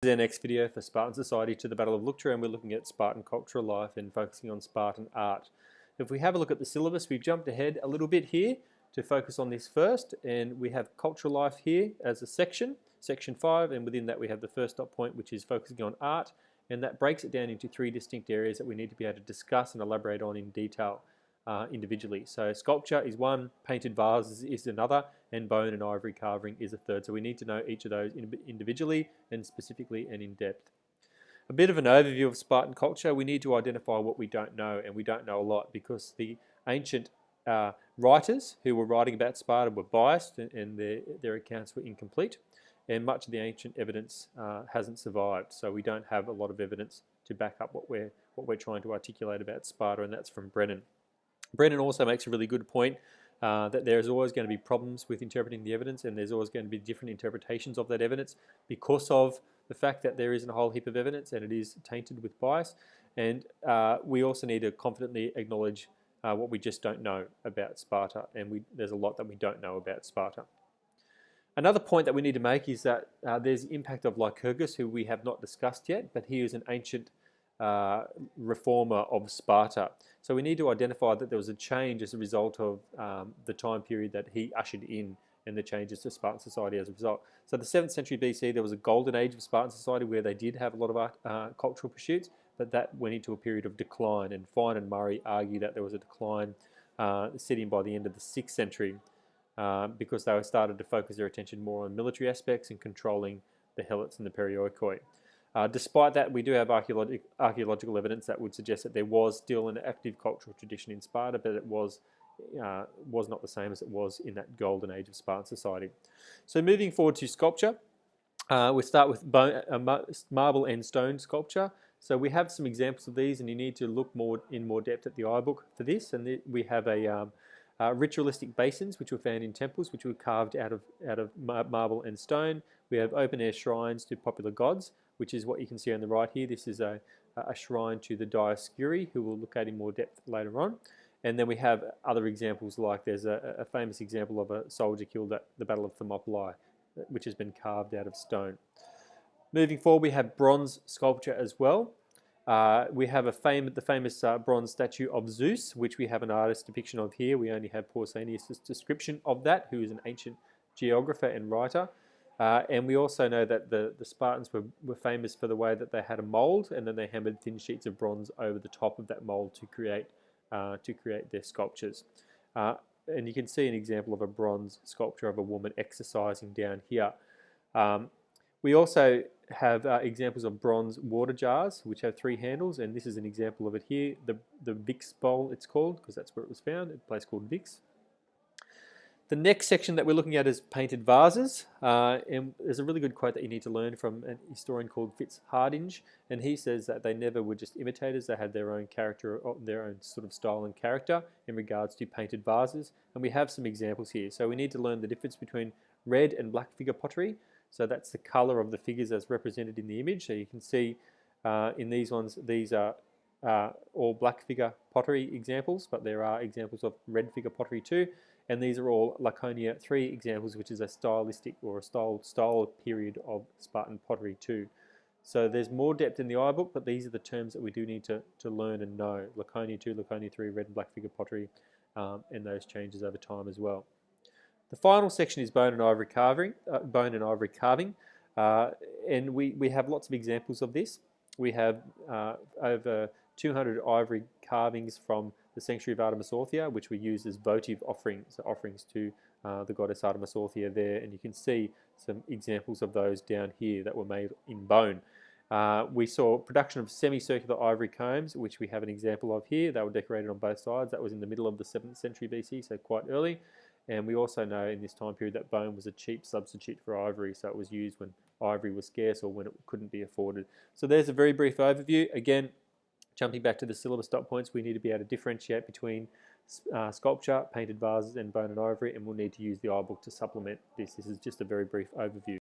This is our next video for Spartan Society to the Battle of Leuctra, and we're looking at Spartan cultural life and focusing on Spartan art. If we have a look at the syllabus, we've jumped ahead a little bit here to focus on this first, and we have cultural life here as a section, section 5, and within that we have the first dot point, which is focusing on art, and that breaks it down into 3 distinct areas that we need to be able to discuss and elaborate on in detail individually. So sculpture is one, painted vases is another, and bone and ivory carving is a third. So we need to know each of those individually and specifically and in depth. A bit of an overview of Spartan culture. We need to identify what we don't know, and we don't know a lot because the ancient writers who were writing about Sparta were biased and their accounts were incomplete, and much of the ancient evidence hasn't survived. So we don't have a lot of evidence to back up what we're trying to articulate about Sparta, and that's from Brennan. Brennan also makes a really good point that there's always going to be problems with interpreting the evidence, and there's always going to be different interpretations of that evidence because of the fact that there isn't a whole heap of evidence and it is tainted with bias. And we also need to confidently acknowledge what we just don't know about Sparta, and there's a lot that we don't know about Sparta. Another point that we need to make is that there's the impact of Lycurgus, who we have not discussed yet, but he is an ancient reformer of Sparta. So we need to identify that there was a change as a result of the time period that he ushered in and the changes to Spartan society as a result. So the 7th century BC, there was a golden age of Spartan society where they did have a lot of cultural pursuits, but that went into a period of decline, and Fine and Murray argue that there was a decline set in by the end of the 6th century because they started to focus their attention more on military aspects and controlling the helots and the perioikoi. Despite that, we do have archaeological evidence that would suggest that there was still an active cultural tradition in Sparta, but it was not the same as it was in that golden age of Spartan society. So moving forward to sculpture, we start with marble and stone sculpture. So we have some examples of these, and you need to look in more depth at the iBook for this. And we have ritualistic basins, which were found in temples, which were carved out of marble and stone. We have open-air shrines to popular gods, which is what you can see on the right here. This is a shrine to the Dioscuri, who we'll look at in more depth later on. And then we have other examples, like there's a famous example of a soldier killed at the Battle of Thermopylae, which has been carved out of stone. Moving forward, we have bronze sculpture as well. We have the famous bronze statue of Zeus, which we have an artist's depiction of here. We only have Pausanias' description of that, who is an ancient geographer and writer. And we also know that the Spartans were famous for the way that they had a mold, and then they hammered thin sheets of bronze over the top of that mold to create their sculptures. And you can see an example of a bronze sculpture of a woman exercising down here. We also have examples of bronze water jars, which have 3 handles, and this is an example of it here. The Vix bowl, it's called, because that's where it was found, a place called Vix. The next section that we're looking at is painted vases, and there's a really good quote that you need to learn from a historian called Fitzhardinge, and he says that they never were just imitators, they had their own character, their own sort of style and character in regards to painted vases, and we have some examples here. So we need to learn the difference between red and black figure pottery. So that's the color of the figures as represented in the image. So you can see in these ones, these are all black figure pottery examples, but there are examples of red figure pottery too. And these are all Laconia 3 examples, which is a stylistic or a style period of Spartan pottery too. So there's more depth in the iBook, but these are the terms that we do need to learn and know. Laconia 2, Laconia 3, red and black figure pottery, and those changes over time as well. The final section is bone and ivory carving, and we have lots of examples of this. We have over 200 ivory carvings from the sanctuary of Artemis Orthia, which we use as votive offerings, so offerings to the goddess Artemis Orthia there, and you can see some examples of those down here that were made in bone. We saw production of semicircular ivory combs, which we have an example of here. They were decorated on both sides. That was in the middle of the 7th century BC, so quite early. And we also know in this time period that bone was a cheap substitute for ivory, so it was used when ivory was scarce or when it couldn't be afforded. So there's a very brief overview. Again, jumping back to the syllabus dot points, we need to be able to differentiate between sculpture, painted vases, and bone and ivory, and we'll need to use the iBook to supplement this. This is just a very brief overview.